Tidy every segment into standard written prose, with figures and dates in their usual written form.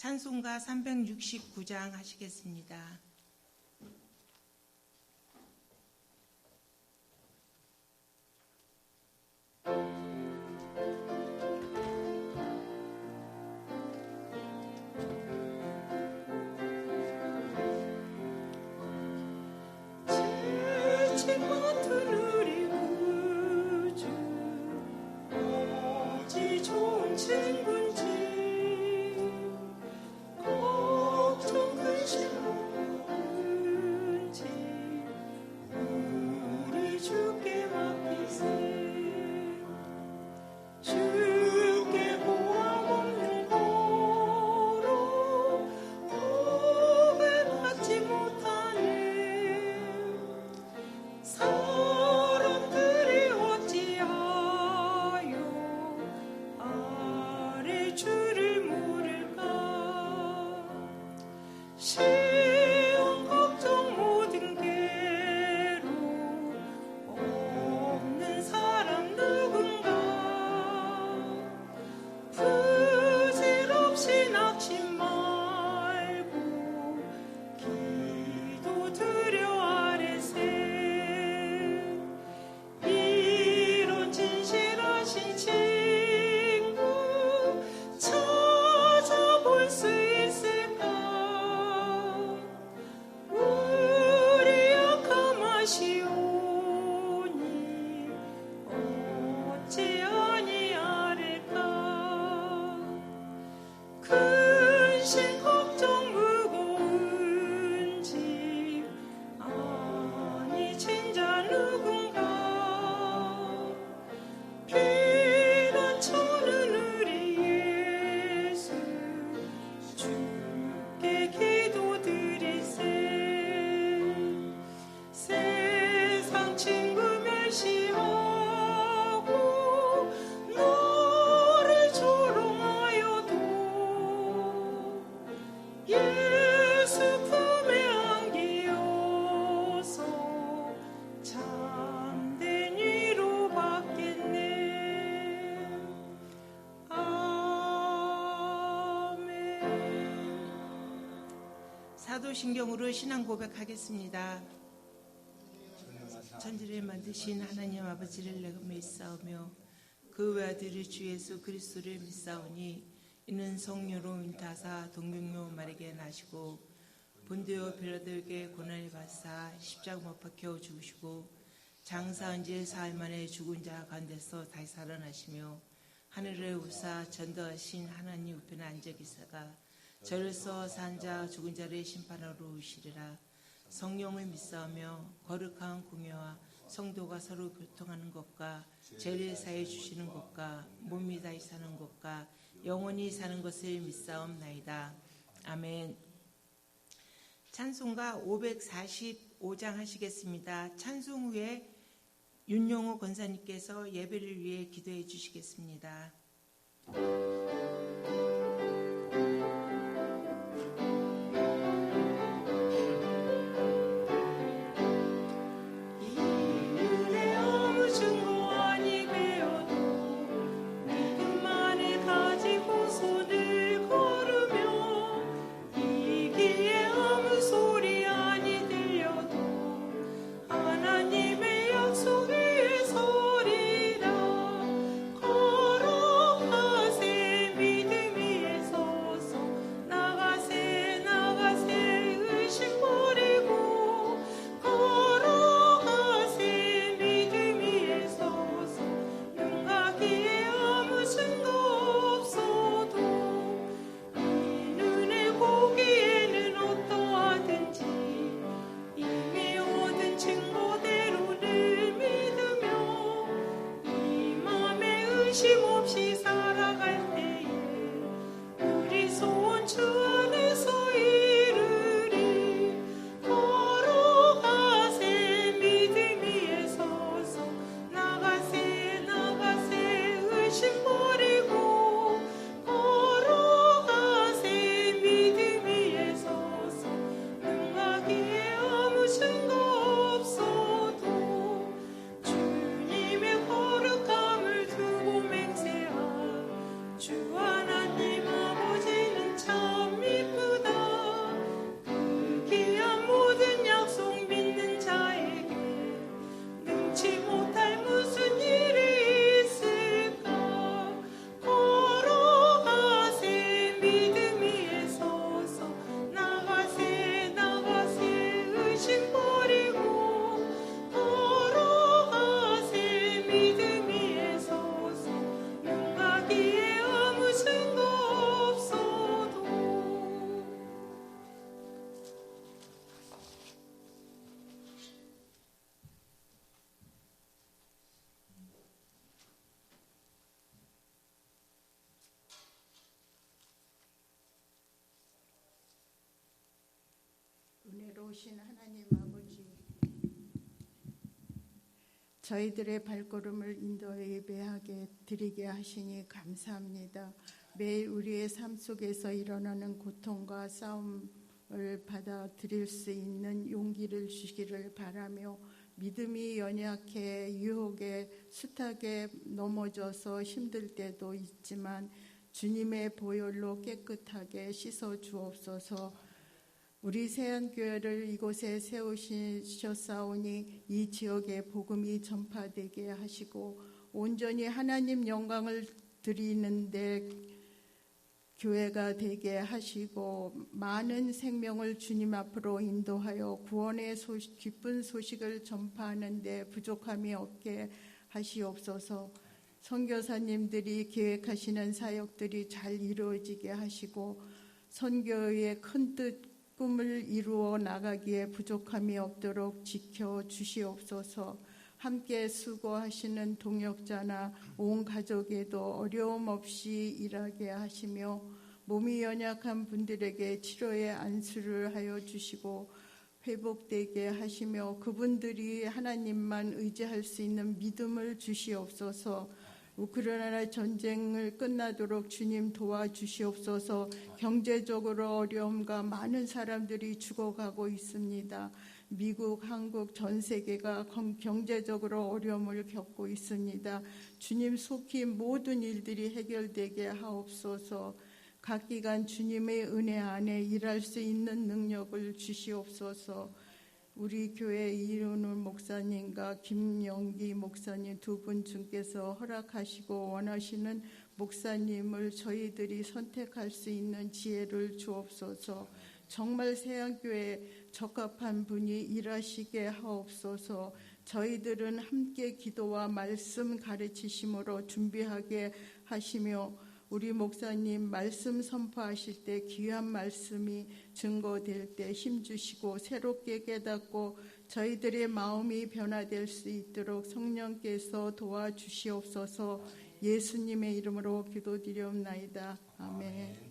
찬송가 369장 하시겠습니다. 사도신경으로 신앙 고백하겠습니다. 천지를 만드신 하나님 아버지를 내가 믿사오며 그 외아들의 주 예수 그리스도를 믿사오니 이는 성령으로 윈타사 동명료 마리게 나시고 본디오 빌라도에게 고난을 받사 십자가 못 박혀 죽으시고 장사한 지 사흘 만에 죽은 자 가운데서 다시 살아나시며 하늘을 우사 전도하신 하나님 우편에 앉아 계사가 저로서 산 자 죽은 자를 심판하러 오시리라. 성령을 믿사오며 거룩한 공예와 성도가 서로 교통하는 것과 죄를 사해 주시는 것과 몸이 다시 사는 것과 영원히 사는 것을 믿사옵나이다. 아멘. 찬송가 545장 하시겠습니다. 찬송 후에 윤용호 권사님께서 예배를 위해 기도해 주시겠습니다. 소리 살아오신 하나님 아버지, 저희들의 발걸음을 인도해 예배하게 드리게 하시니 감사합니다. 매일 우리의 삶 속에서 일어나는 고통과 싸움을 받아들일 수 있는 용기를 주시기를 바라며, 믿음이 연약해 유혹에 숱하게 넘어져서 힘들 때도 있지만 주님의 보혈로 깨끗하게 씻어 주옵소서. 우리 세안교회를 이곳에 세우셨사오니 이 지역에 복음이 전파되게 하시고 온전히 하나님 영광을 드리는데 교회가 되게 하시고 많은 생명을 주님 앞으로 인도하여 구원의 기쁜 소식을 전파하는 데 부족함이 없게 하시옵소서. 선교사님들이 계획하시는 사역들이 잘 이루어지게 하시고 선교의 큰 뜻 꿈을 이루어 나가기에 부족함이 없도록 지켜 주시옵소서. 함께 수고하시는 동역자나 온 가족에도 어려움 없이 일하게 하시며 몸이 연약한 분들에게 치료의 안수를 하여 주시고 회복되게 하시며 그분들이 하나님만 의지할 수 있는 믿음을 주시옵소서. 우크라이나 전쟁을 끝나도록 주님 도와주시옵소서. 경제적으로 어려움과 많은 사람들이 죽어가고 있습니다. 미국, 한국, 전 세계가 경제적으로 어려움을 겪고 있습니다. 주님 속히 모든 일들이 해결되게 하옵소서. 각 기간 주님의 은혜 안에 일할 수 있는 능력을 주시옵소서. 우리 교회 이윤우 목사님과 김영기 목사님 두 분 중께서 허락하시고 원하시는 목사님을 저희들이 선택할 수 있는 지혜를 주옵소서. 정말 세안교회에 적합한 분이 일하시게 하옵소서. 저희들은 함께 기도와 말씀 가르치심으로 준비하게 하시며 우리 목사님 말씀 선포하실 때 귀한 말씀이 증거될 때 힘주시고 새롭게 깨닫고 저희들의 마음이 변화될 수 있도록 성령께서 도와주시옵소서. 예수님의 이름으로 기도드리옵나이다. 아멘.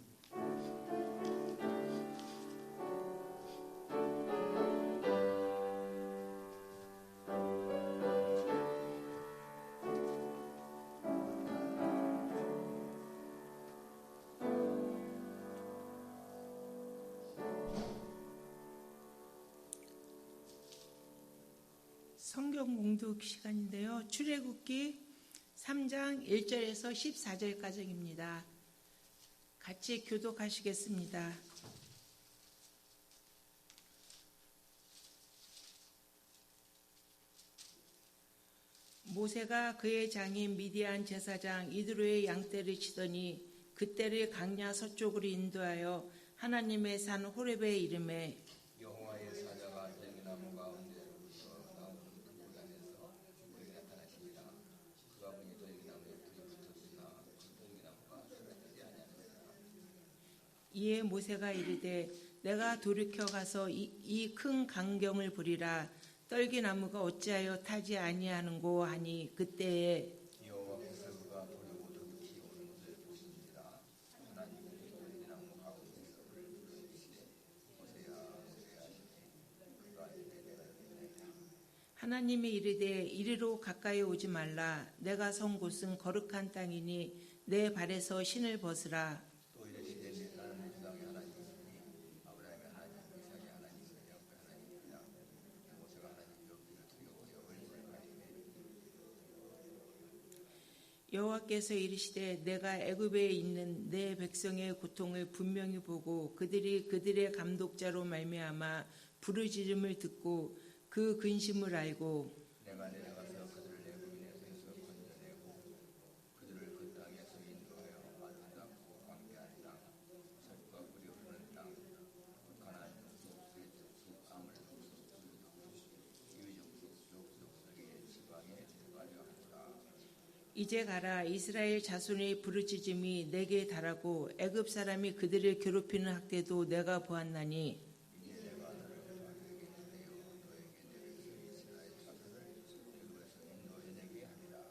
성경 공독 시간인데요. 출애굽기 3장 1절에서 14절까지입니다. 같이 교독하시겠습니다. 모세가 그의 장인 미디안 제사장 이드로의 양떼를 치더니 그떼를 강야 서쪽으로 인도하여 하나님의 산 호렙에 이르매 여호와의 사자가 쟁기나무 가운데로부터 나오는 불 안에서 그에게 나타나시니라. 그가 보니 쟁기나무에 불이 붙었으나 그 쟁기나무가 쓰러지지 아니하니라. 이에 모세가 이르되 내가 돌이켜 가서 이 큰 강경을 보리라. 떨기나무가 어찌하여 타지 아니하는고 하니 그때에 여호와께서 그가 돌이고 돌이키 오는 것을 보시니라. 하나님이 쟁기나무 가운데서 불을 불러주시되 모세야 모세야 하시니 그가 이르되 내가 여기니이다. 하나님이 이르되 이리로 가까이 오지 말라. 내가 선 곳은 거룩한 땅이니 내 발에서 신을 벗으라. 또 이르시되 나는 내 조상의 하나님이시니 아브라함의 하나님 이삭의 하나님 야곱의 하나님이라. 모세가 하나님 여기를 두려워하여 얼굴을 가리매 여호와께서 이르시되 내가 애굽에 있는 내 백성의 고통을 분명히 보고 그들이 그들의 감독자로 말미암아 부르짖음을 듣고 그 근심을 알고 내가 내려가서 그들을 애굽인의 손에서 건져내고 그들을 그 땅에서 인도하여 아름답고 광대한 땅, 샘과 꿀이 흐르는 땅, 가나안 족속의 족속, 아모리 족속, 블루 족속, 이위 족속, 족속의 지방에 들어가려 하노라. 이제 가라. 이스라엘 자손의 부르짖음이 내게 달하고 애굽 사람이 그들을 괴롭히는 학대도 내가 보았나니 이제 내가 너를 회방에게 보내어 너에게 내릴 이스라엘 자손을 애굽에서 인도해내게 하리라.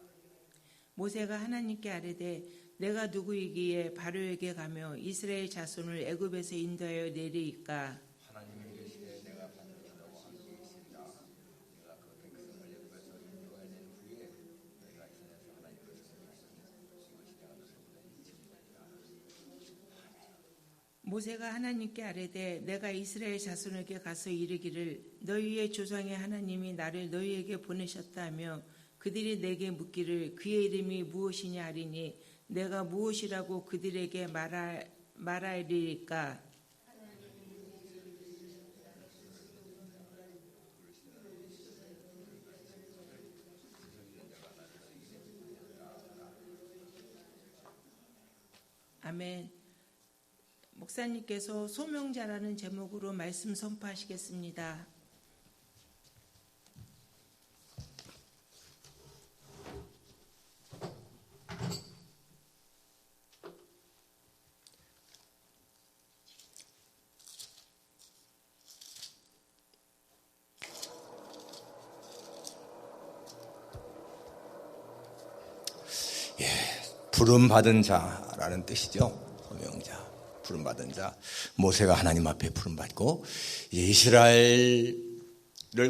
모세가 하나님께 아뢰되 내가 누구이기에 바로에게 가며 이스라엘 자손을 애굽에서 인도하여 내리이까. 하나님이 이르시되 내가 반드시 모세가 하나님께 아뢰되 내가 이스라엘 자손에게 가서 이르기를 너희의 조상의 하나님이 나를 너희에게 보내셨다 하며 그들이 내게 묻기를 그의 이름이 무엇이냐 하리니 내가 무엇이라고 그들에게 말하리까. 아멘. 목사님께서 소명자라는 제목으로 말씀 선포하시겠습니다. 부름받은 자라는 뜻이죠. 소명자, 부름받은 자. 모세가 하나님 앞에 부름받고 이스라엘을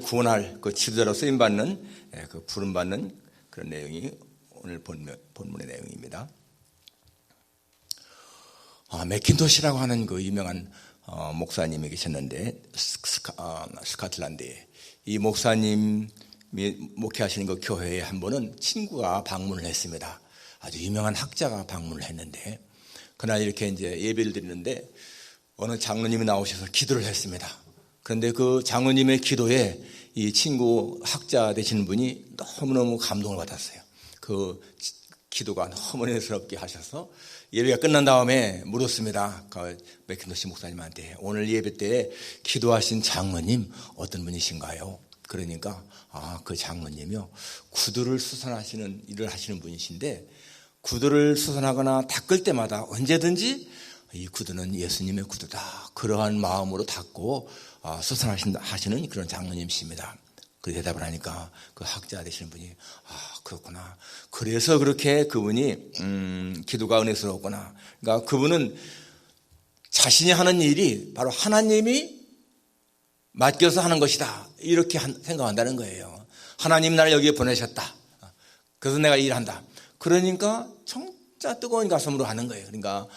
구원할 그 지도자로 쓰임받는 그 부름받는 그런 내용이 오늘 본문의 내용입니다. 맥킨토시라고 하는 그 유명한 목사님이 계셨는데 스코틀랜드에 이 목사님이 목회하시는 그 교회에 한 번은 친구가 방문을 했습니다. 아주 유명한 학자가 방문을 했는데 그날 이렇게 이제 예배를 드리는데 어느 장로님이 나오셔서 기도를 했습니다. 그런데 그 장로님의 기도에 이 친구 학자 되시는 분이 너무너무 감동을 받았어요. 그 기도가 너무 은혜스럽게 하셔서 예배가 끝난 다음에 물었습니다. 그 맥킨토시 목사님한테 오늘 예배 때 기도하신 장로님 어떤 분이신가요? 그러니까 그 장로님이요 구두를 수선하시는 일을 하시는 분이신데 구두를 수선하거나 닦을 때마다 언제든지 이 구두는 예수님의 구두다. 그러한 마음으로 닦고 수선하시는 그런 장로님이십니다. 그 대답을 하니까 그 학자 되시는 분이 그렇구나. 그래서 그렇게 그분이 기도가 은혜스러웠구나. 그러니까 그분은 자신이 하는 일이 바로 하나님이 맡겨서 하는 것이다. 이렇게 생각한다는 거예요. 하나님 나를 여기에 보내셨다. 그래서 내가 일한다. 그러니까 진짜 뜨거운 가슴으로 하는 거예요. 그러니까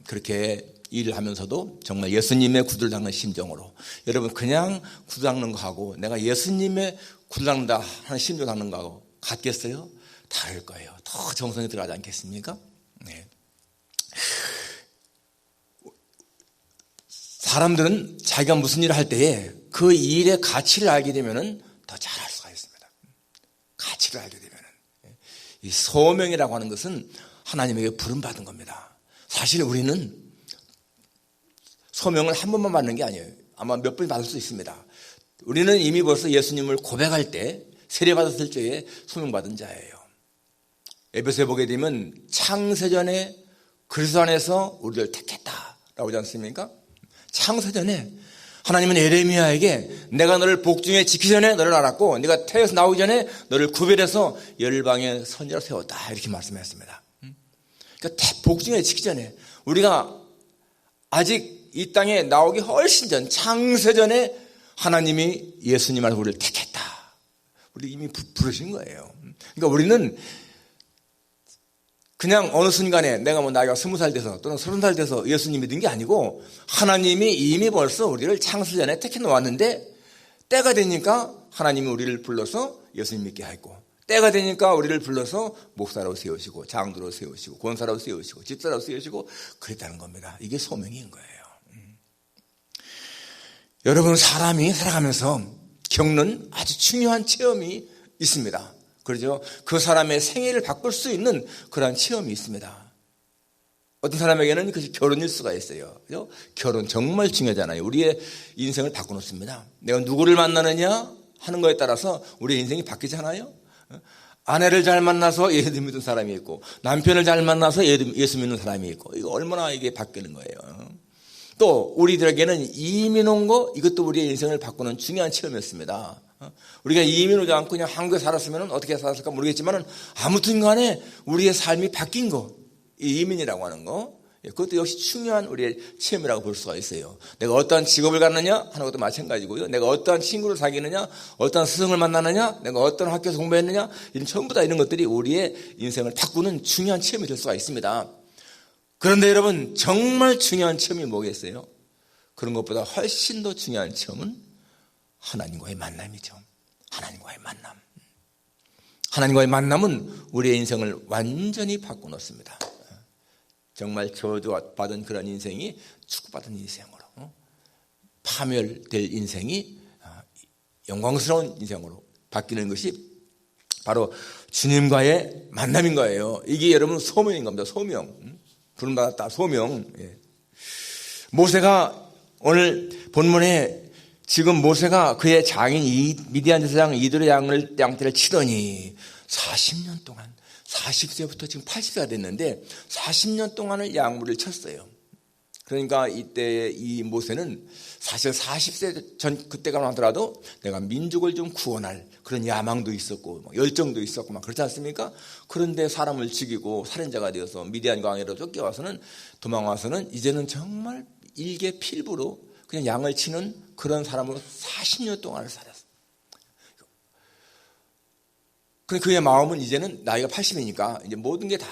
그렇게 일을 하면서도 정말 예수님의 구두를 닦는 심정으로 여러분 그냥 구두 닦는 거하고 내가 예수님의 구두 닦는다 하는 심정 닦는 거하고 같겠어요? 다를 거예요. 더 정성이 들어가지 않겠습니까? 네. 사람들은 자기가 무슨 일을 할 때에 그 일의 가치를 알게 되면 더 잘할 수가 있습니다. 가치를 알게 되면. 이 소명이라고 하는 것은 하나님에게 부름받은 겁니다. 사실 우리는 소명을 한 번만 받는 게 아니에요. 아마 몇 번 받을 수 있습니다. 우리는 이미 벌써 예수님을 고백할 때 세례받았을 때에 소명받은 자예요. 에베소에 보게 되면 창세전에 그리스도 안에서 우리를 택했다라고 하지 않습니까? 창세전에 하나님은 에레미야에게 내가 너를 복중에 지키기 전에 너를 알았고 네가 태에서 나오기 전에 너를 구별해서 열방의 선지자로 세웠다 이렇게 말씀했습니다. 그러니까 복중에 지키기 전에 우리가 아직 이 땅에 나오기 훨씬 전 창세전에 하나님이 예수님 안에서 우리를 택했다. 우리 이미 부르신 거예요. 그러니까 우리는 그냥 어느 순간에 내가 나이가 20살 돼서 또는 30살 돼서 예수님 믿은 게 아니고 하나님이 이미 벌써 우리를 창세전에 택해 놓았는데 때가 되니까 하나님이 우리를 불러서 예수님 믿게 했고 때가 되니까 우리를 불러서 목사로 세우시고 장로로 세우시고 권사로 세우시고 집사로 세우시고 그랬다는 겁니다. 이게 소명인 거예요. 여러분 사람이 살아가면서 겪는 아주 중요한 체험이 있습니다. 그렇죠? 그 사람의 생애를 바꿀 수 있는 그러한 체험이 있습니다. 어떤 사람에게는 그것이 결혼일 수가 있어요. 그렇죠? 결혼 정말 중요하잖아요. 우리의 인생을 바꿔놓습니다. 내가 누구를 만나느냐 하는 거에 따라서 우리의 인생이 바뀌잖아요. 아내를 잘 만나서 예수 믿는 사람이 있고 남편을 잘 만나서 예수 믿는 사람이 있고 이거 얼마나 이게 바뀌는 거예요. 또 우리들에게는 이민 온 거 이것도 우리의 인생을 바꾸는 중요한 체험이었습니다. 우리가 이민 오지 않고 그냥 한국에 살았으면 어떻게 살았을까 모르겠지만 아무튼 간에 우리의 삶이 바뀐 거 이민이라고 하는 거 그것도 역시 중요한 우리의 체험이라고 볼 수가 있어요. 내가 어떠한 직업을 갖느냐 하는 것도 마찬가지고요. 내가 어떠한 친구를 사귀느냐 어떠한 스승을 만나느냐 내가 어떤 학교에서 공부했느냐 이런 전부 다 이런 것들이 우리의 인생을 바꾸는 중요한 체험이 될 수가 있습니다. 그런데 여러분, 정말 중요한 체험이 뭐겠어요? 그런 것보다 훨씬 더 중요한 체험은 하나님과의 만남이죠. 하나님과의 만남. 하나님과의 만남은 우리의 인생을 완전히 바꿔놓습니다. 정말 저주받은 그런 인생이 축복받은 인생으로, 파멸될 인생이 영광스러운 인생으로 바뀌는 것이 바로 주님과의 만남인 거예요. 이게 여러분 소명인 겁니다. 소명. 부름받았다. 소명. 모세가 오늘 본문에 지금 모세가 그의 장인 미디안 제사장 이드로의 양떼를 치더니 40년 동안 40세부터 지금 80세가 됐는데 40년 동안을 양무를 쳤어요. 그러니까 이때 이 모세는 사실 40세 전 그때가 하더라도 내가 민족을 좀 구원할 그런 야망도 있었고 열정도 있었고 막 그렇지 않습니까? 그런데 사람을 죽이고 살인자가 되어서 미디안 광야로 쫓겨와서는 도망와서는 이제는 정말 일개 필부로 그냥 양을 치는 그런 사람으로 40년 동안을 살았어요. 근데 그의 마음은 이제는 나이가 80이니까 이제 모든 게 다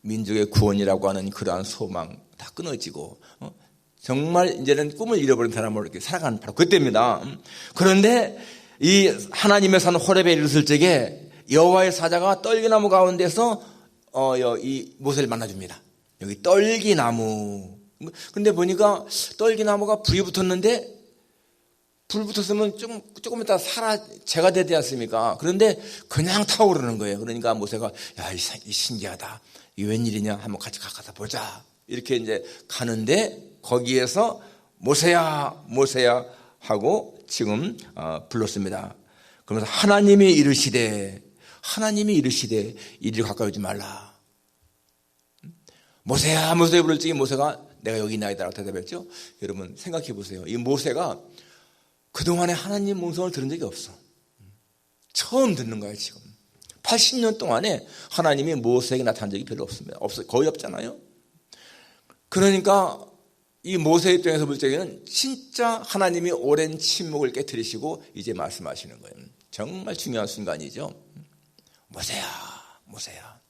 민족의 구원이라고 하는 그러한 소망 다 끊어지고 정말 이제는 꿈을 잃어버린 사람으로 이렇게 살아가는 바로 그때입니다. 그런데 이 하나님의 산 호렙에 이르렀을 적에 여호와의 사자가 떨기나무 가운데서 이 모세를 만나줍니다. 여기 떨기나무. 근데 보니까 떨기나무가 불이 붙었는데 불 붙었으면 조금 있다 재가 되지 않습니까? 그런데 그냥 타오르는 거예요. 그러니까 모세가 야, 이 신기하다. 이 웬일이냐? 한번 같이 가서 보자. 이렇게 이제 가는데 거기에서 모세야, 모세야 하고 지금 불렀습니다. 그러면서 하나님이 이르시되 이리 가까이 오지 말라. 모세야, 모세야 부를 적에 모세가 내가 여기 있나이다라고 대답했죠. 여러분 생각해 보세요. 이 모세가 그동안에 하나님 음성을 들은 적이 없어. 처음 듣는 거예요, 지금. 80년 동안에 하나님이 모세에게 나타난 적이 별로 없습니다. 거의 없잖아요. 그러니까 이 모세 입장에서 볼 적에는 진짜 하나님이 오랜 침묵을 깨트리시고 이제 말씀하시는 거예요. 정말 중요한 순간이죠. 모세야, 모세야.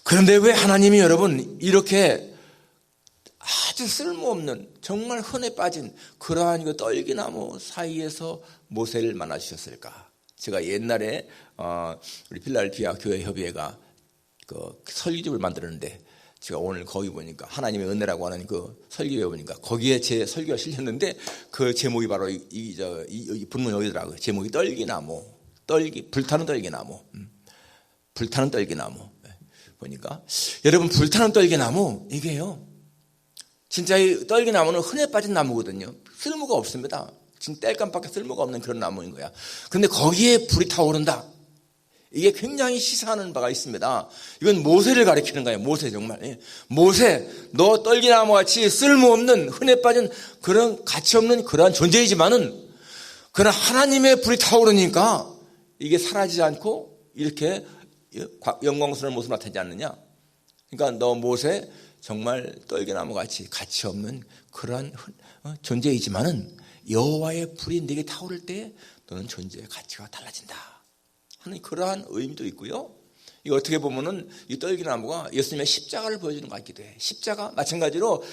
그런데 왜 하나님이 여러분 이렇게 아주 쓸모없는 정말 흔해 빠진 그러한 그 떨기나무 사이에서 모세를 만나 주셨을까? 제가 옛날에 우리 필라델피아 교회 협의회가 그 설교집을 만들었는데 제가 오늘 거기 보니까 하나님의 은혜라고 하는 그 설교에 보니까 거기에 제 설교가 실렸는데 그 제목이 바로 이 본문 여기더라고요. 제목이 떨기나무, 불타는 떨기나무, 불타는 떨기나무. 보니까 여러분 불타는 떨기나무 이게요. 진짜 이 떨기나무는 흔해 빠진 나무거든요. 쓸모가 없습니다. 지금 땔감밖에 쓸모가 없는 그런 나무인 거야. 그런데 거기에 불이 타오른다. 이게 굉장히 시사하는 바가 있습니다. 이건 모세를 가리키는 거예요. 모세 정말. 모세, 너 떨기나무 같이 쓸모없는 흔해 빠진 그런 가치 없는 그러한 존재이지만은 그러나 하나님의 불이 타오르니까 이게 사라지지 않고 이렇게 영광스러운 모습을 나타내지 않느냐. 그러니까 너 모세 정말 떨기나무 같이 가치 없는 그러한 존재이지만은 여호와의 불이 네게 타오를 때 너는 존재의 가치가 달라진다 하는 그러한 의미도 있고요. 이거 어떻게 보면은 이 떨기나무가 예수님의 십자가를 보여주는 것 같기도 해. 십자가 마찬가지로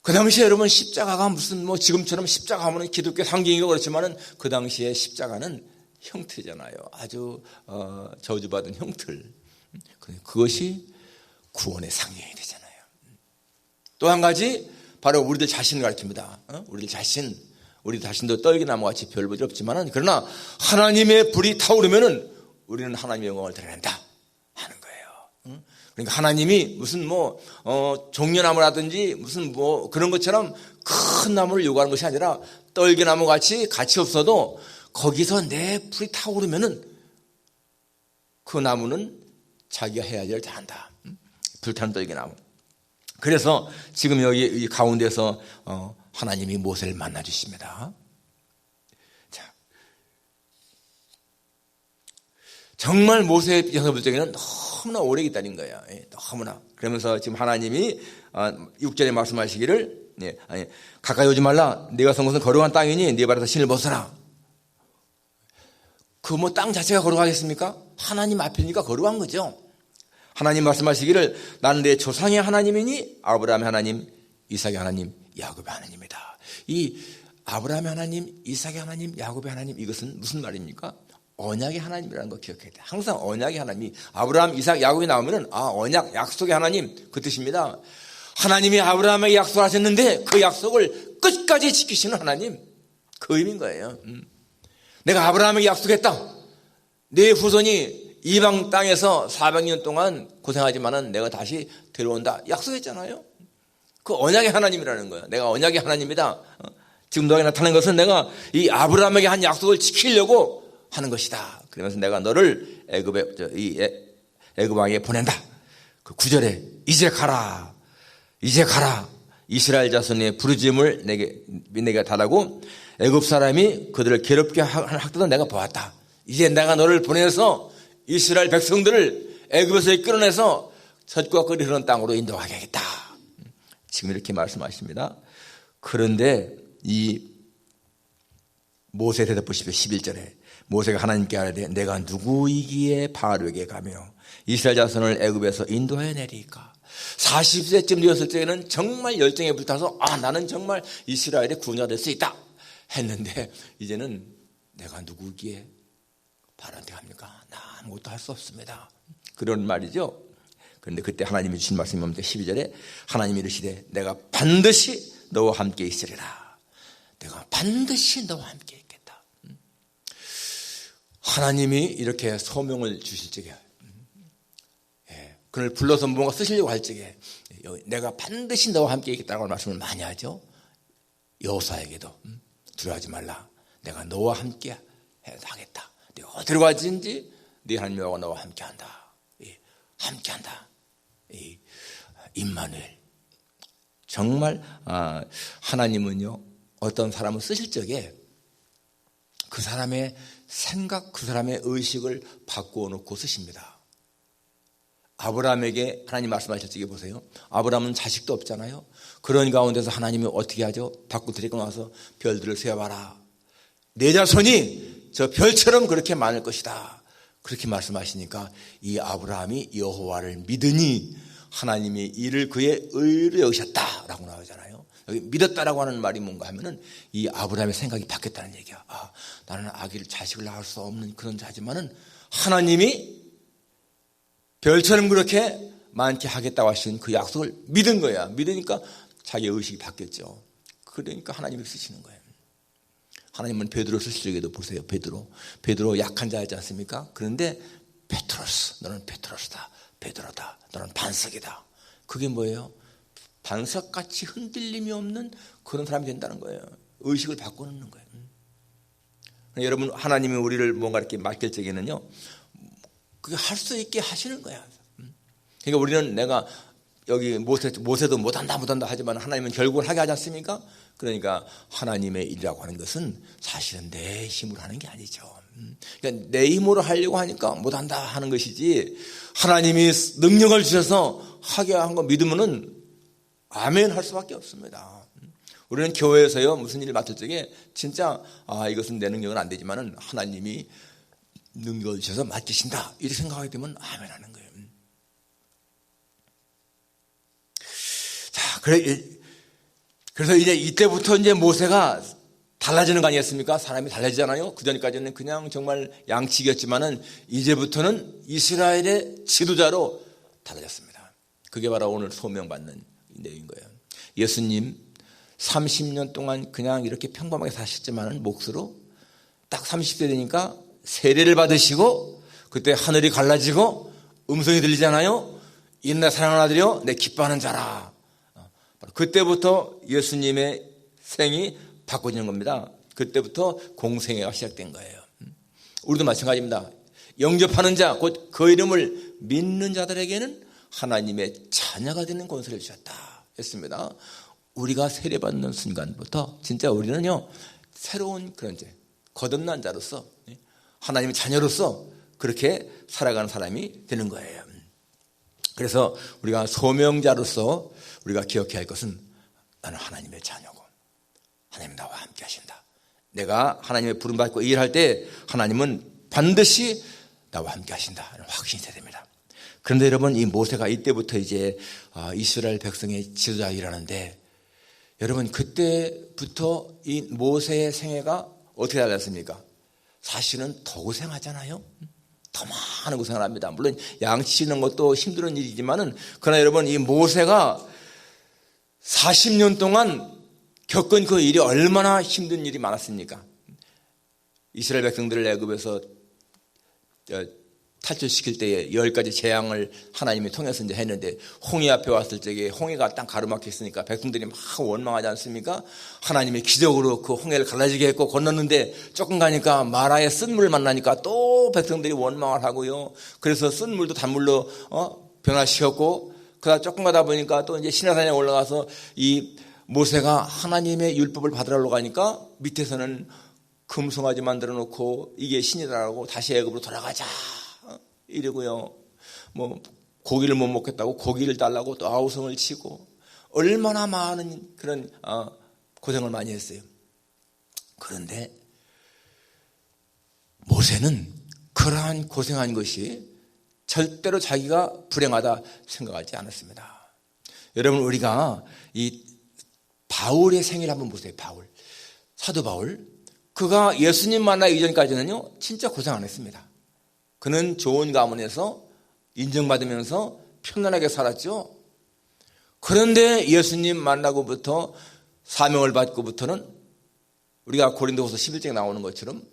그 당시에 여러분 십자가가 무슨 뭐 지금처럼 십자가 하면은 기독교 상징이고 그렇지만은 그 당시에 십자가는 형틀이잖아요. 아주 저주받은 형틀. 그것이 구원의 상징이 되잖아요. 또 한 가지 바로 우리들 자신을 가르칩니다. 우리들 자신도 떨기나무같이 별 볼일 없지만은 그러나 하나님의 불이 타오르면은 우리는 하나님의 영광을 드러낸다 하는 거예요. 그러니까 하나님이 무슨 종려나무라든지 무슨 그런 것처럼 큰 나무를 요구하는 것이 아니라 떨기나무 같이 가치 없어도 거기서 내 불이 타오르면은 그 나무는 자기가 해야 할 일을 다 한다. 불타는 떨기나무. 그래서 지금 여기 가운데서 하나님이 모세를 만나 주십니다. 자, 정말 모세의 입장에서 볼 때는 너무나 오래 기다린 거예요. 너무나. 그러면서 지금 하나님이 6절에 말씀하시기를 가까이 오지 말라. 네가 선 것은 거룩한 땅이니 네 발에서 신을 벗어라. 그 땅 자체가 거룩하겠습니까? 하나님 앞이니까 거룩한 거죠. 하나님 말씀하시기를 나는 내 조상의 하나님이니 아브라함의 하나님, 이삭의 하나님, 야곱의 하나님이다. 이 아브라함의 하나님, 이삭의 하나님, 야곱의 하나님, 이것은 무슨 말입니까? 언약의 하나님이라는 거 기억해야 돼. 항상 언약의 하나님이 아브라함, 이삭, 야곱이 나오면은 언약, 약속의 하나님 그 뜻입니다. 하나님이 아브라함에게 약속하셨는데 그 약속을 끝까지 지키시는 하나님, 그 의미인 거예요. 내가 아브라함에게 약속했다. 내 후손이 이방 땅에서 400년 동안 고생하지만은 내가 다시 데려온다. 약속했잖아요. 그 언약의 하나님이라는 거예요. 내가 언약의 하나님이다. 지금 너에게 나타난 것은 내가 이 아브라함에게 한 약속을 지키려고 하는 것이다. 그러면서 내가 너를 애굽 왕에게 보낸다. 그 9절에 이제 가라. 이제 가라. 이스라엘 자손의 부르짖음을 내게 달라고 애굽 사람이 그들을 괴롭게 하는 학도도 내가 보았다. 이제 내가 너를 보내서 이스라엘 백성들을 애굽에서 끌어내서 젖과 꿀이 흐르는 땅으로 인도하게 하겠다. 지금 이렇게 말씀하십니다. 그런데 이 모세 대답 보십시오. 11절에 모세가 하나님께 하되 내가 누구이기에 바로에게 가며 이스라엘 자손을 애굽에서 인도하여 내리까. 40세쯤 되었을 때에는 정말 열정에 불타서 나는 정말 이스라엘의 구원자가 될 수 있다 했는데 이제는 내가 누구기에 바로한테 갑니까? 나 아무것도 할 수 없습니다. 그런 말이죠. 그런데 그때 하나님이 주신 말씀이 뭡니까? 12절에 하나님이 이르시되 내가 반드시 너와 함께 있으리라. 내가 반드시 너와 함께 있겠다. 하나님이 이렇게 소명을 주실 적에 그를 불러서 뭔가 쓰시려고 할 적에 내가 반드시 너와 함께 있겠다고 말씀을 많이 하죠. 여호수아에게도 두려워하지 말라. 내가 너와 함께 하겠다. 네가 어디로 가든지 네 하나님 여호와가 너와 함께한다. 함께한다. 임마누엘. 정말 하나님은요 어떤 사람을 쓰실 적에 그 사람의 생각, 그 사람의 의식을 바꾸어 놓고 쓰십니다. 아브라함에게 하나님 말씀하실 적에 보세요. 아브라함은 자식도 없잖아요. 그런 가운데서 하나님이 어떻게 하죠? 밖으로 데리고 나와서 별들을 세어봐라. 내 자손이 저 별처럼 그렇게 많을 것이다. 그렇게 말씀하시니까 이 아브라함이 여호와를 믿으니 하나님이 이를 그의 의로 여기셨다라고 나오잖아요. 여기 믿었다라고 하는 말이 뭔가 하면은 이 아브라함의 생각이 바뀌었다는 얘기야. 나는 아기를 자식을 낳을 수 없는 그런 자지만은 하나님이 별처럼 그렇게 많게 하겠다고 하신 그 약속을 믿은 거야. 믿으니까 자기의 의식이 바뀌었죠. 그러니까 하나님이 쓰시는 거예요. 하나님은 베드로 쓰실 적에도 보세요. 베드로 약한 자였지 않습니까? 그런데 페트로스, 너는 페트로스다. 베드로다. 너는 반석이다. 그게 뭐예요? 반석같이 흔들림이 없는 그런 사람이 된다는 거예요. 의식을 바꿔놓는 거예요. 여러분, 하나님이 우리를 뭔가 이렇게 맡길 적에는요, 그게 할 수 있게 하시는 거야. 그러니까 우리는 내가 여기 모세도 못한다 하지만 하나님은 결국은 하게 하지 않습니까? 그러니까 하나님의 일이라고 하는 것은 사실은 내 힘으로 하는 게 아니죠. 그러니까 내 힘으로 하려고 하니까 못한다 하는 것이지, 하나님이 능력을 주셔서 하게 한 거 믿으면은 아멘 할 수밖에 없습니다. 우리는 교회에서요 무슨 일을 맡을 적에 진짜 이것은 내 능력은 안 되지만은 하나님이 능력을 주셔서 맡기신다 이렇게 생각하게 되면 아멘 하는 거예요. 자, 그래서 이제 이때부터 이제 모세가 달라지는 거 아니겠습니까? 사람이 달라지잖아요. 그전까지는 그냥 정말 양치기였지만은 이제부터는 이스라엘의 지도자로 달라졌습니다. 그게 바로 오늘 소명받는 내용인 거예요. 예수님 30년 동안 그냥 이렇게 평범하게 사셨지만은 몫으로 딱 30세 되니까 세례를 받으시고 그때 하늘이 갈라지고 음성이 들리잖아요. 이는 사랑하는 아들이요 내 기뻐하는 자라. 그때부터 예수님의 생이 바꿔지는 겁니다. 그때부터 공생애가 시작된 거예요. 우리도 마찬가지입니다. 영접하는 자, 곧 그 이름을 믿는 자들에게는 하나님의 자녀가 되는 권세를 주셨다 했습니다. 우리가 세례받는 순간부터 진짜 우리는요 새로운 그런 거듭난 자로서 하나님의 자녀로서 그렇게 살아가는 사람이 되는 거예요. 그래서 우리가 소명자로서 우리가 기억해야 할 것은 나는 하나님의 자녀고 하나님 나와 함께 하신다. 내가 하나님의 부름받고 일할 때 하나님은 반드시 나와 함께 하신다. 확신이 돼야 됩니다. 그런데 여러분, 이 모세가 이때부터 이제 이스라엘 백성의 지도자이라는데, 여러분 그때부터 이 모세의 생애가 어떻게 달랐습니까? 사실은 더 고생하잖아요. 더 많은 고생을 합니다. 물론 양치는 것도 힘든 일이지만은, 그러나 여러분, 이 모세가 40년 동안 겪은 그 일이 얼마나 힘든 일이 많았습니까? 이스라엘 백성들을 애굽에서 탈출시킬 때에 10가지 재앙을 하나님이 통해서 이제 했는데, 홍해 앞에 왔을 적에 홍해가 딱 가로막혀 있으니까 백성들이 막 원망하지 않습니까? 하나님이 기적으로 그 홍해를 갈라지게 했고 건넜는데, 조금 가니까 마라의 쓴물을 만나니까 또 백성들이 원망을 하고요. 그래서 쓴물도 단물로 변화시켰고, 그러다 조금 가다 보니까 또 이제 시내산에 올라가서 이 모세가 하나님의 율법을 받으러 가니까 밑에서는 금송아지 만들어 놓고 이게 신이라고 다시 애굽으로 돌아가자 이러고요. 뭐 고기를 못 먹겠다고 고기를 달라고 또 아우성을 치고, 얼마나 많은 그런 고생을 많이 했어요. 그런데 모세는 그러한 고생한 것이 절대로 자기가 불행하다 생각하지 않았습니다. 여러분, 우리가 이 바울의 생애를 한번 보세요. 바울, 사도 바울, 그가 예수님 만나기 이전까지는요 진짜 고생 안 했습니다. 그는 좋은 가문에서 인정받으면서 편안하게 살았죠. 그런데 예수님 만나고부터 사명을 받고부터는 우리가 고린도후서 11장에 나오는 것처럼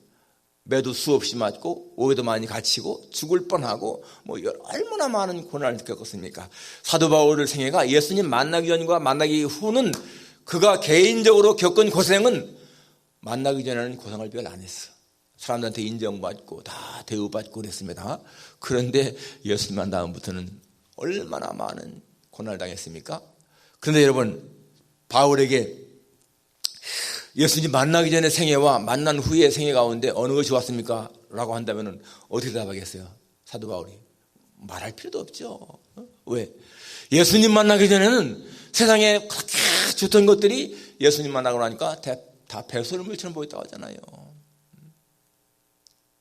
매도 수없이 맞고 오해도 많이 갇히고 죽을 뻔하고 뭐 얼마나 많은 고난을 겪었습니까? 사도 바울의 생애가 예수님 만나기 전과 만나기 후는 그가 개인적으로 겪은 고생은 만나기 전에는 고생을 별로 안 했어. 사람들한테 인정받고 다 대우받고 그랬습니다. 그런데 예수님 만난 다음부터는 얼마나 많은 고난을 당했습니까? 그런데 여러분, 바울에게 예수님 만나기 전의 생애와 만난 후의 생애 가운데 어느 것이 좋았습니까? 라고 한다면 어떻게 답하겠어요? 사도 바울이 말할 필요도 없죠. 왜? 예수님 만나기 전에는 세상에 그렇게 좋던 것들이 예수님 만나고 나니까 다 배설물처럼 보였다고 하잖아요.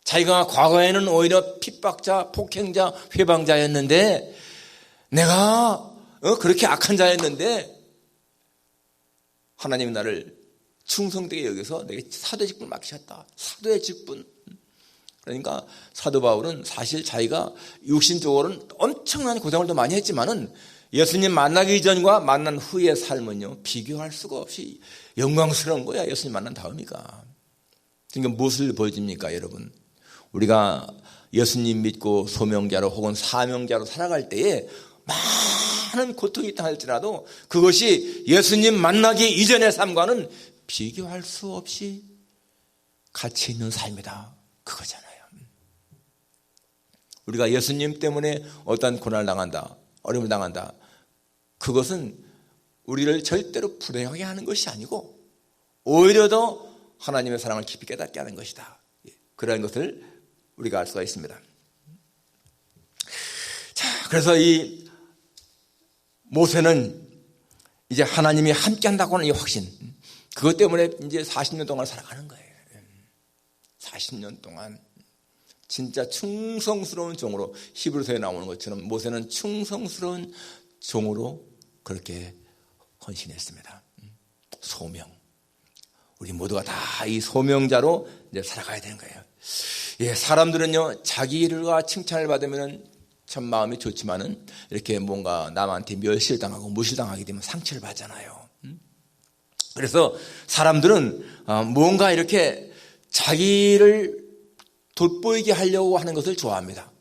자기가 과거에는 오히려 핍박자, 폭행자, 회방자였는데, 내가 그렇게 악한 자였는데 하나님이 나를 충성되게 여기서 내게 사도의 직분을 맡기셨다. 사도의 직분. 그러니까 사도 바울은 사실 자기가 육신적으로는 엄청난 고생을 많이 했지만은 예수님 만나기 전과 만난 후의 삶은요 비교할 수가 없이 영광스러운 거야. 예수님 만난 다음이가. 그러니까 무엇을 보여줍니까, 여러분? 우리가 예수님 믿고 소명자로 혹은 사명자로 살아갈 때에 많은 고통이 있다 할지라도 그것이 예수님 만나기 이전의 삶과는 비교할 수 없이 가치 있는 삶이다, 그거잖아요. 우리가 예수님 때문에 어떤 고난을 당한다, 어려움을 당한다, 그것은 우리를 절대로 불행하게 하는 것이 아니고 오히려 더 하나님의 사랑을 깊이 깨닫게 하는 것이다. 그런 것을 우리가 알 수가 있습니다. 자, 그래서 이 모세는 이제 하나님이 함께 한다고 하는 이 확신, 그것 때문에 이제 40년 동안 살아가는 거예요. 40년 동안 진짜 충성스러운 종으로, 히브리서에 나오는 것처럼 모세는 충성스러운 종으로 그렇게 헌신했습니다. 소명. 우리 모두가 다 이 소명자로 이제 살아가야 되는 거예요. 예, 사람들은요, 자기 일과 칭찬을 받으면 참 마음이 좋지만은 이렇게 뭔가 남한테 멸시를 당하고 무시당하게 되면 상처를 받잖아요. 그래서 사람들은 뭔가 이렇게 자기를 돋보이게 하려고 하는 것을 좋아합니다.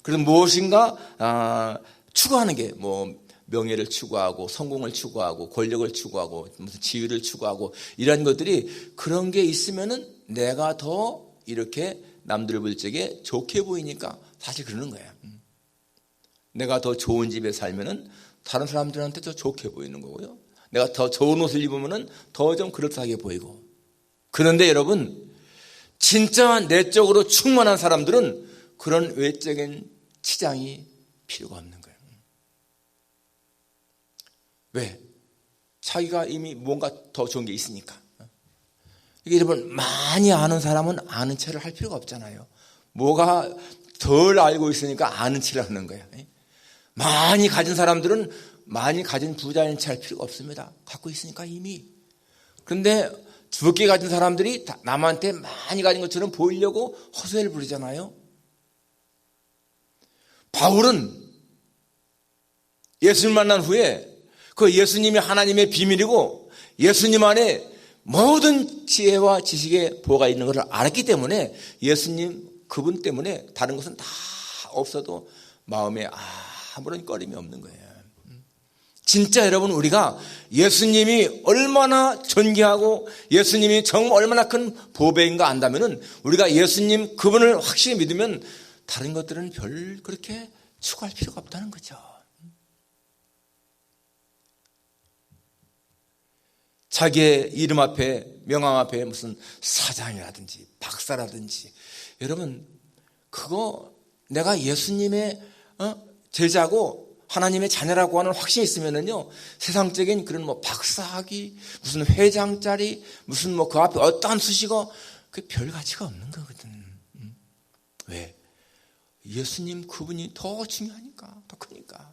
그래서 무엇인가 추구하는 게 뭐 명예를 추구하고 성공을 추구하고 권력을 추구하고 무슨 지위를 추구하고 이런 것들이, 그런 게 있으면은 내가 더 이렇게 남들 볼 적에 좋게 보이니까 사실 그러는 거예요. 내가 더 좋은 집에 살면은 다른 사람들한테 더 좋게 보이는 거고요. 내가 더 좋은 옷을 입으면은 더 좀 그럴듯하게 보이고. 그런데 여러분, 진짜 내적으로 충만한 사람들은 그런 외적인 치장이 필요가 없는 거예요. 왜? 자기가 이미 뭔가 더 좋은 게 있으니까. 이게 여러분, 많이 아는 사람은 아는 체를 할 필요가 없잖아요. 뭐가 덜 알고 있으니까 아는 체를 하는 거예요. 많이 가진 사람들은 많이 가진 부자인 척 할 필요가 없습니다. 갖고 있으니까 이미. 그런데 적게 가진 사람들이 남한테 많이 가진 것처럼 보이려고 허세를 부리잖아요. 바울은 예수님 만난 후에 그 예수님이 하나님의 비밀이고 예수님 안에 모든 지혜와 지식의 보가 있는 것을 알았기 때문에 예수님 그분 때문에 다른 것은 다 없어도 마음에 아무런 꺼림이 없는 거예요. 진짜 여러분, 우리가 예수님이 얼마나 존귀하고 예수님이 정말 얼마나 큰 보배인가 안다면은 우리가 예수님 그분을 확실히 믿으면 다른 것들은 별 그렇게 추구할 필요가 없다는 거죠. 자기의 이름 앞에, 명함 앞에 무슨 사장이라든지 박사라든지, 여러분 그거 내가 예수님의 제자고 하나님의 자녀라고 하는 확신이 있으면은요, 세상적인 그런 뭐 박사학위, 무슨 회장짜리, 무슨 뭐 그 앞에 어떠한 수식어, 그게 별 가치가 없는 거거든. 왜? 예수님 그분이 더 중요하니까, 더 크니까.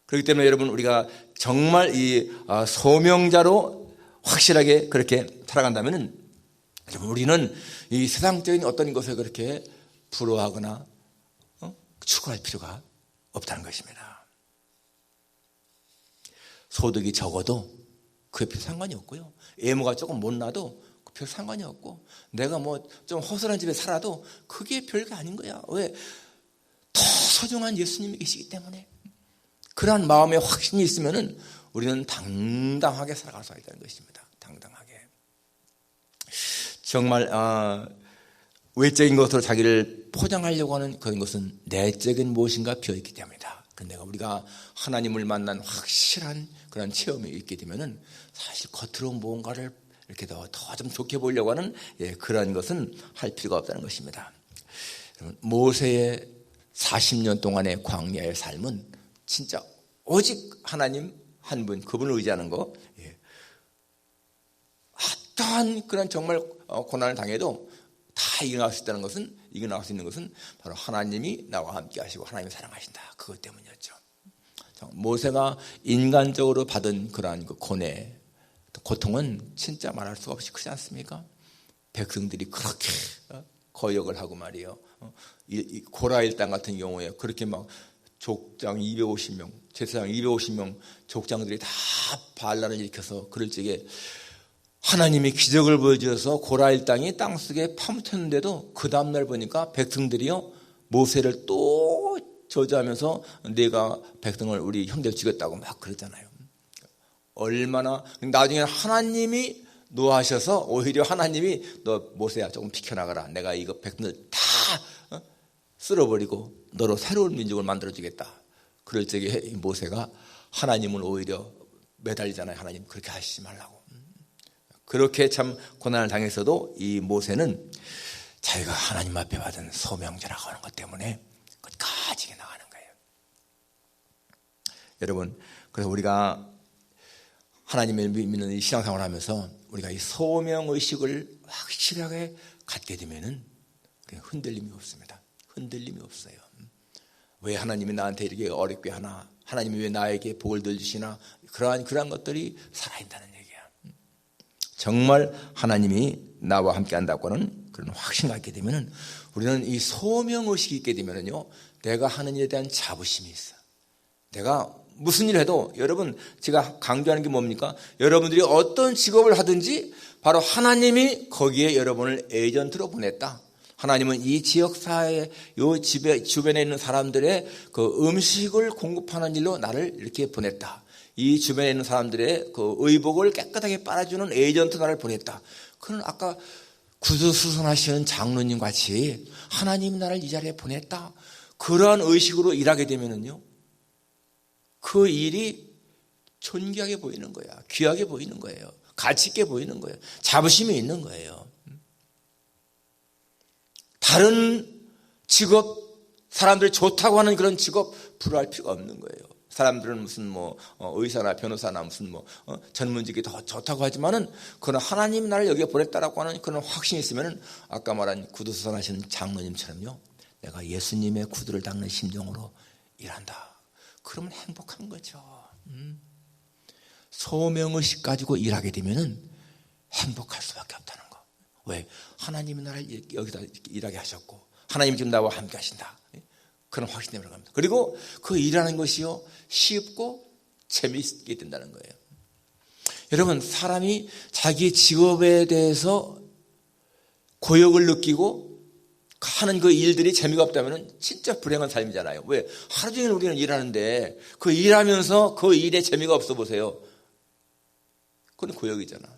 그렇기 때문에 여러분, 우리가 정말 이 소명자로 확실하게 그렇게 살아간다면은, 여러분 우리는 이 세상적인 어떤 것에 그렇게 부러워하거나 추구할 필요가 없다는 것입니다. 소득이 적어도 그에 별 상관이 없고요. 외모가 조금 못나도 별 상관이 없고, 내가 뭐 좀 허술한 집에 살아도 그게 별게 아닌 거야. 왜? 더 소중한 예수님이 계시기 때문에. 그러한 마음의 확신이 있으면은 우리는 당당하게 살아갈 수 있다는 것입니다. 당당하게. 정말 외적인 것으로 자기를 포장하려고 하는 그런 것은 내적인 무엇인가 비어있기 때문이다. 그런데 우리가 하나님을 만난 확실한 그런 체험이 있게 되면은 사실 겉으로 뭔가를 이렇게 더 좀 좋게 보이려고 하는 그런 것은 할 필요가 없다는 것입니다. 모세의 40년 동안의 광야의 삶은 진짜 오직 하나님 한 분, 그분을 의지하는 거. 어떠한 그런 정말 고난을 당해도 다 이겨나갈 수 있다는 것은, 이겨나갈 수 있는 것은 바로 하나님이 나와 함께 하시고 하나님이 사랑하신다. 그것 때문이었죠. 모세가 인간적으로 받은 그러한 그 고뇌, 고통은 진짜 말할 수가 없이 크지 않습니까? 백성들이 그렇게 거역을 하고 말이에요. 이 고라일 땅 같은 경우에 그렇게 막 족장 250명, 제사장 250명 족장들이 다 반란을 일으켜서 그럴 적에 하나님이 기적을 보여주셔서 고라일 땅이 땅속에 파묻혔는데도 그 다음날 보니까 백성들이요, 모세를 또 저주하면서 내가 백성을 우리 형제를 죽였다고 막 그러잖아요. 얼마나, 나중에 하나님이 노하셔서 오히려 하나님이 너 모세야 조금 비켜나가라. 내가 이거 백성들 다 쓸어버리고 너로 새로운 민족을 만들어주겠다. 그럴 적에 모세가 하나님을 오히려 매달리잖아요. 하나님 그렇게 하시지 말라고. 그렇게 참 고난을 당해서도 이 모세는 자기가 하나님 앞에 받은 소명자라고 하는 것 때문에 끝까지 나가는 거예요. 여러분, 그래서 우리가 하나님을 믿는 이 신앙생활을 하면서 우리가 이 소명의식을 확실하게 갖게 되면은 흔들림이 없습니다. 흔들림이 없어요. 왜 하나님이 나한테 이렇게 어렵게 하나? 하나님이 왜 나에게 복을 덜 주시나? 그러한 것들이 살아있다는 얘기야. 정말 하나님이 나와 함께 한다고 하는 그런 확신을 갖게 되면은 우리는 이 소명의식이 있게 되면은요, 내가 하는 일에 대한 자부심이 있어. 내가 무슨 일을 해도, 여러분, 제가 강조하는 게 뭡니까? 여러분들이 어떤 직업을 하든지 바로 하나님이 거기에 여러분을 에이전트로 보냈다. 하나님은 이 지역사회, 요 집에, 주변에 있는 사람들의 그 음식을 공급하는 일로 나를 이렇게 보냈다. 이 주변에 있는 사람들의 그 의복을 깨끗하게 빨아주는 에이전트 나를 보냈다. 그는 아까 구두수선하시는 장로님 같이 하나님이 나를 이 자리에 보냈다. 그러한 의식으로 일하게 되면은요, 그 일이 존귀하게 보이는 거야. 귀하게 보이는 거예요. 가치 있게 보이는 거예요. 자부심이 있는 거예요. 다른 직업, 사람들이 좋다고 하는 그런 직업 부러워할 필요가 없는 거예요. 사람들은 무슨 뭐 의사나 변호사나 무슨 뭐 전문직이 더 좋다고 하지만은 그런 하나님 나를 여기에 보냈다라고 하는 그런 확신이 있으면은 아까 말한 구두수선하시는 장로님처럼요, 내가 예수님의 구두를 닦는 심정으로 일한다. 그러면 행복한 거죠. 소명의식 가지고 일하게 되면은 행복할 수밖에 없다는 거. 왜? 하나님이 나를 여기다 일하게 하셨고 하나님이 지금 나와 함께 하신다. 그런 확신 때문에 갑니다. 그리고 그 일하는 것이요 쉽고 재미있게 된다는 거예요. 여러분, 사람이 자기 직업에 대해서 고역을 느끼고 하는 그 일들이 재미가 없다면 진짜 불행한 삶이잖아요. 왜? 하루 종일 우리는 일하는데 그 일하면서 그 일에 재미가 없어 보세요. 그건 고역이잖아.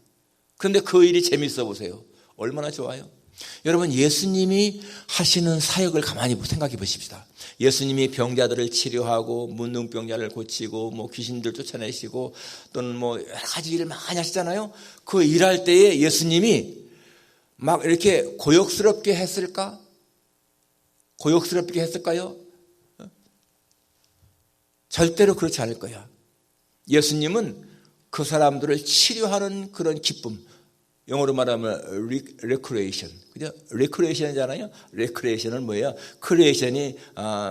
그런데 그 일이 재미있어 보세요. 얼마나 좋아요. 여러분, 예수님이 하시는 사역을 가만히 생각해 보십시다. 예수님이 병자들을 치료하고 문둥병자를 고치고 뭐 귀신들 쫓아내시고 또는 뭐 여러 가지 일을 많이 하시잖아요. 그 일할 때에 예수님이 막 이렇게 고역스럽게 했을까? 고역스럽게 했을까요? 절대로 그렇지 않을 거야. 예수님은 그 사람들을 치료하는 그런 기쁨, 영어로 말하면 recreation, 그죠? recreation이잖아요. recreation은 뭐예요? creation이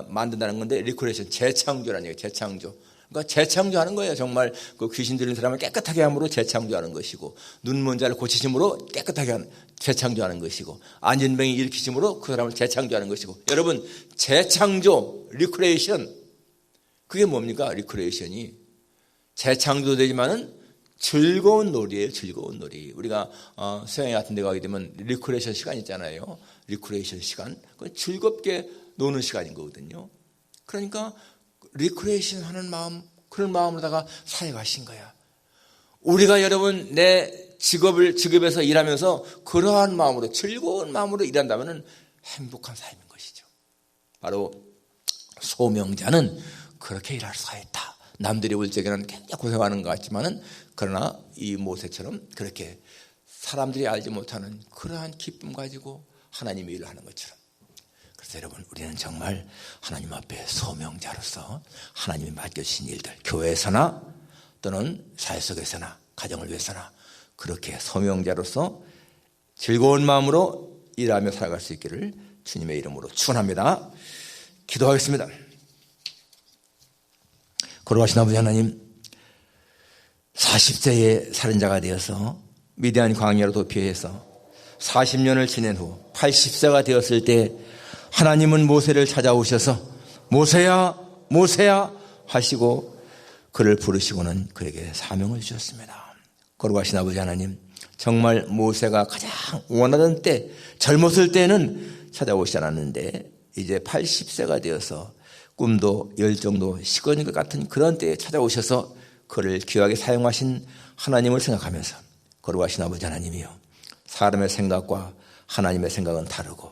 만든다는 건데 recreation 재창조라는 얘기예요. 재창조. 그러니까 재창조하는 거예요. 정말 그 귀신 들린 사람을 깨끗하게 함으로 재창조하는 것이고, 눈먼 자를 고치심으로 깨끗하게 재창조하는 것이고, 안진병이 일으키심으로 그 사람을 재창조하는 것이고. 여러분, 재창조, recreation, 그게 뭡니까? recreation이 재창조되지만은 즐거운 놀이에요. 즐거운 놀이. 우리가 수영회 같은 데 가게 되면 리크레이션 시간 있잖아요. 리크레이션 시간. 그건 즐겁게 노는 시간인 거거든요. 그러니까 리크레이션 하는 마음, 그런 마음으로다가 사역하신 거야. 우리가 여러분 내 직업에서 일하면서 그러한 마음으로, 즐거운 마음으로 일한다면 행복한 삶인 것이죠. 바로 소명자는 그렇게 일할 수가 있다. 남들이 볼 적에는 굉장히 고생하는 것 같지만은, 그러나 이 모세처럼 그렇게 사람들이 알지 못하는 그러한 기쁨 가지고 하나님의 일을 하는 것처럼. 그래서 여러분, 우리는 정말 하나님 앞에 소명자로서 하나님이 맡겨주신 일들, 교회에서나 또는 사회 속에서나 가정을 위해서나 그렇게 소명자로서 즐거운 마음으로 일하며 살아갈 수 있기를 주님의 이름으로 축원합니다. 기도하겠습니다. 거룩하신 아버지 하나님, 40세의 살인자가 되어서 미디안 광야로 도피해서 40년을 지낸 후 80세가 되었을 때 하나님은 모세를 찾아오셔서 모세야 모세야 하시고 그를 부르시고는 그에게 사명을 주셨습니다. 거룩하신 아버지 하나님, 정말 모세가 가장 원하던 때, 젊었을 때는 찾아오시지 않았는데 이제 80세가 되어서 꿈도 열정도 식어진 것 같은 그런 때에 찾아오셔서 그를 귀하게 사용하신 하나님을 생각하면서, 거룩하신 아버지 하나님이요, 사람의 생각과 하나님의 생각은 다르고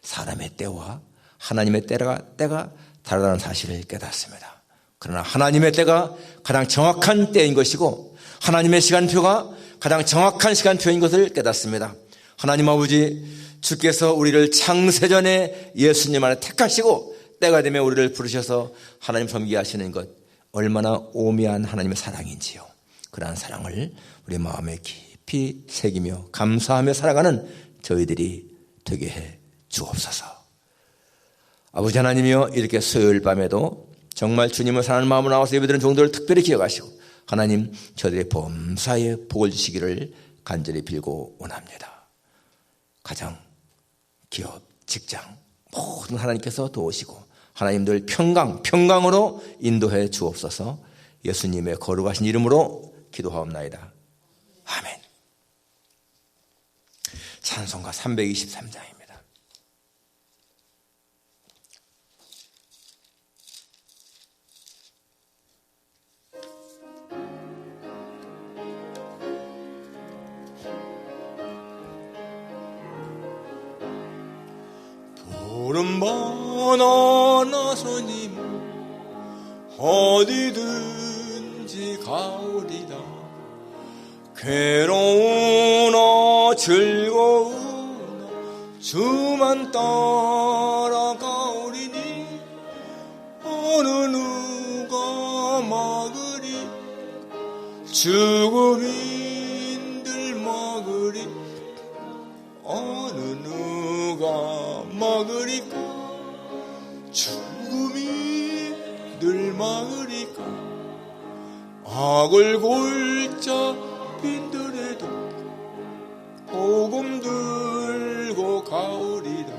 사람의 때와 하나님의 때가 다르다는 사실을 깨닫습니다. 그러나 하나님의 때가 가장 정확한 때인 것이고 하나님의 시간표가 가장 정확한 시간표인 것을 깨닫습니다. 하나님 아버지, 주께서 우리를 창세전에 예수님 안에 택하시고 때가 되면 우리를 부르셔서 하나님 섬기게 하시는 것, 얼마나 오묘한 하나님의 사랑인지요. 그러한 사랑을 우리 마음에 깊이 새기며 감사하며 살아가는 저희들이 되게 해 주옵소서. 아버지 하나님이여, 이렇게 수요일 밤에도 정말 주님을 사랑하는 마음으로 나와서 예배드리는 종들을 특별히 기억하시고 하나님, 저들의 범사에 복을 주시기를 간절히 빌고 원합니다. 가정, 기업, 직장 모든 하나님께서 도우시고 하나님들 평강으로 인도해 주옵소서. 예수님의 거룩하신 이름으로 기도하옵나이다. 아멘. 찬송가 323장입니다. 푸른바나 나서님 어디든지 가오리다. 괴로우나 즐거우나 주만 따라가오리니 어느 누가 막으리 죽음인들 막으리 어느 누가 막으리까 죽음이 악을 골자 빈들에도 복음 들고 가오리라.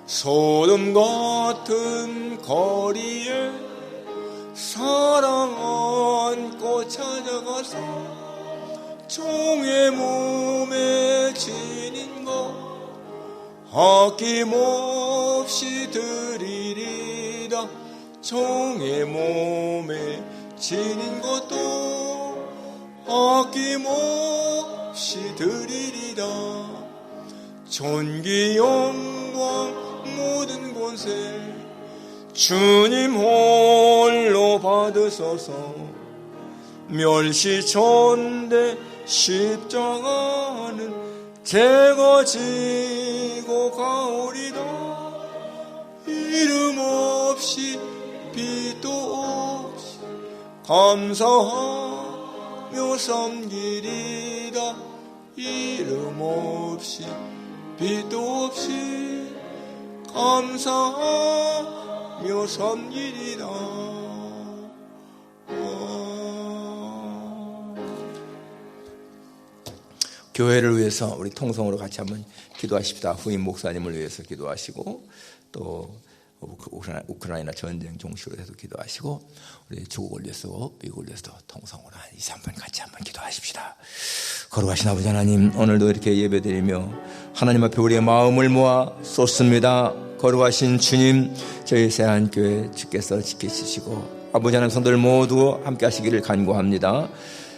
소돔 같은 거리에 사랑 안고 찾아가서 종의 몸에 지닌 것 아낌없이 드리리다. 종의 몸에 지닌 것도 아낌없이 드리리다. 존귀 영광 모든 권세 주님 홀로 받으소서. 멸시천대 십자가는 제가 지고 가오리다. 이름 없이 빛도 없이 감사하며 섬기리다. 이름 없이 빛도 없이 감사하며 섬기리다. 교회를 위해서 우리 통성으로 같이 한번 기도하십시다. 후임 목사님을 위해서 기도하시고 또 우크라이나 전쟁 종식으로 해서 기도하시고 우리 조국을 위해서 미국을 위해서 통성으로 한 2, 3분 같이 한번 기도하십시다. 거룩하신 아버지 하나님, 오늘도 이렇게 예배드리며 하나님 앞에 우리의 마음을 모아 쏟습니다. 거룩하신 주님, 저희 새한교회 주께서 지키시고 아버지 하나님 성도들 모두 함께 하시기를 간구합니다.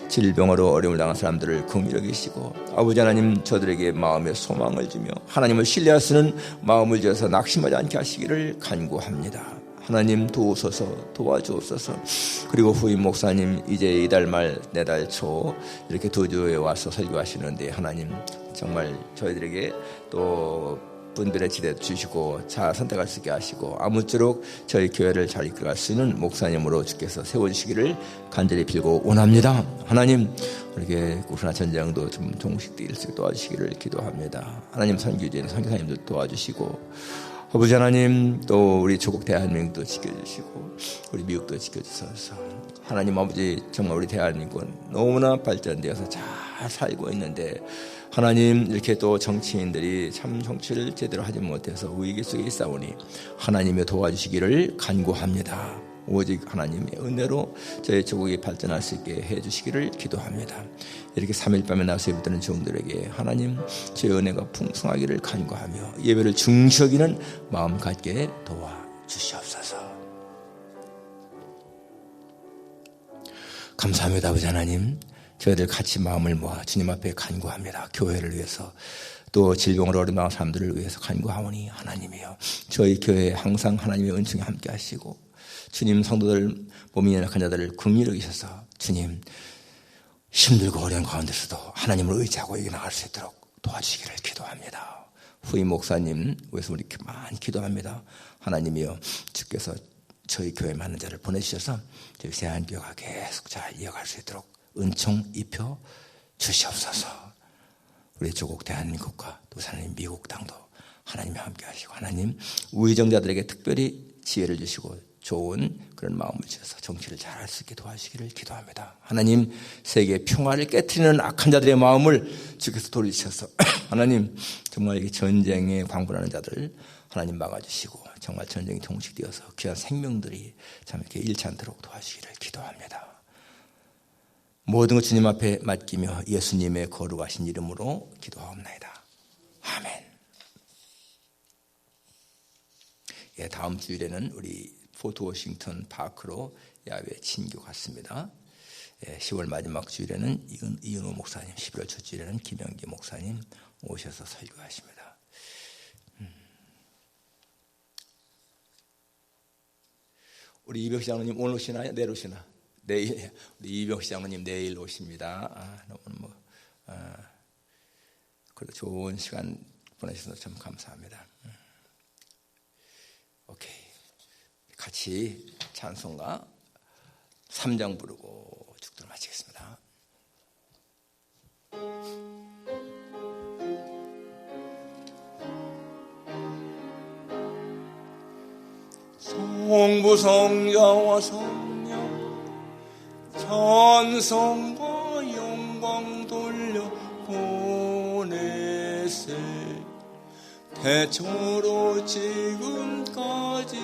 질병으로 어려움을 당한 사람들을 긍휼히 여기시고 아버지 하나님 저들에게 마음의 소망을 주며 하나님을 신뢰할 수 있는 마음을 주어서 낙심하지 않게 하시기를 간구합니다. 하나님 도와주옵소서. 그리고 후임 목사님 이제 이달 말 내달 초 이렇게 도주에 와서 설교하시는데 하나님 정말 저희들에게 또 분별의 지대 주시고 잘 선택할 수 있게 하시고 아무쪼록 저희 교회를 잘 이끌어갈 수 있는 목사님으로 주께서 세워주시기를 간절히 빌고 원합니다. 하나님 이렇게 우크라이나 전쟁도 좀 종식될 수 있게 도와주시기를 기도합니다. 하나님 선교지인 선교사님들 도와주시고 아버지 하나님 또 우리 조국 대한민국도 지켜주시고 우리 미국도 지켜주셔서 하나님 아버지 정말 우리 대한민국은 너무나 발전되어서 잘 살고 있는데 하나님 이렇게 또 정치인들이 참 정치를 제대로 하지 못해서 위기 속에 있사오니 하나님의 도와주시기를 간구합니다. 오직 하나님의 은혜로 저희 조국이 발전할 수 있게 해주시기를 기도합니다. 이렇게 3일 밤에 나서 예배드리는 종들에게 하나님 제 은혜가 풍성하기를 간구하며 예배를 중시 여기는 마음 갖게 도와주시옵소서. 감사합니다. 아버지 하나님, 저희들 같이 마음을 모아 주님 앞에 간구합니다. 교회를 위해서 또 질병으로 어려운 사람들을 위해서 간구하오니 하나님이여 저희 교회에 항상 하나님의 은총이 함께 하시고 주님 성도들 몸이 연약한 자들을 긍휼히 여기셔서 주님 힘들고 어려운 가운데서도 하나님을 의지하고 이겨나갈 수 있도록 도와주시기를 기도합니다. 후임 목사님 위해서 우리 많이 기도합니다. 하나님이여 주께서 저희 교회에 많은 자를 보내주셔서 저희 새한교회가 계속 잘 이어갈 수 있도록 은총 입혀 주시옵소서. 우리 조국 대한민국과 또 하나님 미국 땅도 하나님이 함께 하시고 하나님 우의정자들에게 특별히 지혜를 주시고 좋은 그런 마음을 주셔서 정치를 잘할 수 있게 도와주시기를 기도합니다. 하나님 세계 평화를 깨트리는 악한 자들의 마음을 주께서 돌리셔서 하나님 정말 이게 전쟁에 광분하는 자들 하나님 막아주시고 정말 전쟁이 종식되어서 귀한 생명들이 참 이렇게 잃지 않도록 도와주시기를 기도합니다. 모든 것 주님 앞에 맡기며 예수님의 거룩하신 이름으로 기도하옵나이다. 아멘. 예, 다음 주일에는 우리 포트 워싱턴 파크로 야외 친교 갔습니다. 예, 10월 마지막 주일에는 이은호 목사님, 11월 첫 주일에는 김영기 목사님 오셔서 설교하십니다. 우리 이병식 장로님 오늘 오시나요? 내일 오시나? 내일 우리 이병식 장로님 내일 오십니다. 너무 그래도 좋은 시간 보내셔서 참 감사합니다. 오케이, 같이 찬송가 3장 부르고 축도를 마치겠습니다. 성부 성자와 성령 찬송과 영광 돌려 보내세. 태초로 지금까지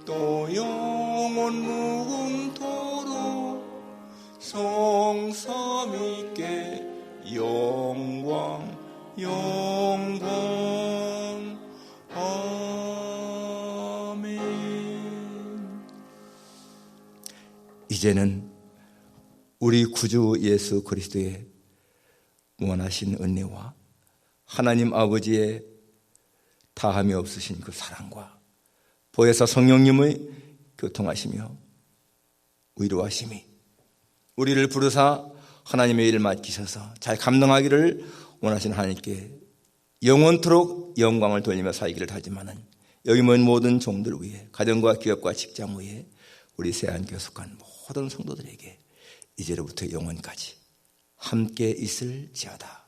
또 영원 무궁토록 성삼위께 영광 영광. 아멘. 이제는 우리 구주 예수 그리스도의 무한하신 은혜와 하나님 아버지의 다함이 없으신 그 사랑과 보혜사 성령님의 교통하시며 위로하심이 우리를 부르사 하나님의 일을 맡기셔서 잘 감당하기를 원하시는 하나님께 영원토록 영광을 돌리며 살기를 다짐하는 여기 모인 모든 종들 위에, 가정과 기업과 직장 위에, 우리 세안교회 속한 모든 성도들에게 이제로부터 영원까지 함께 있을지어다.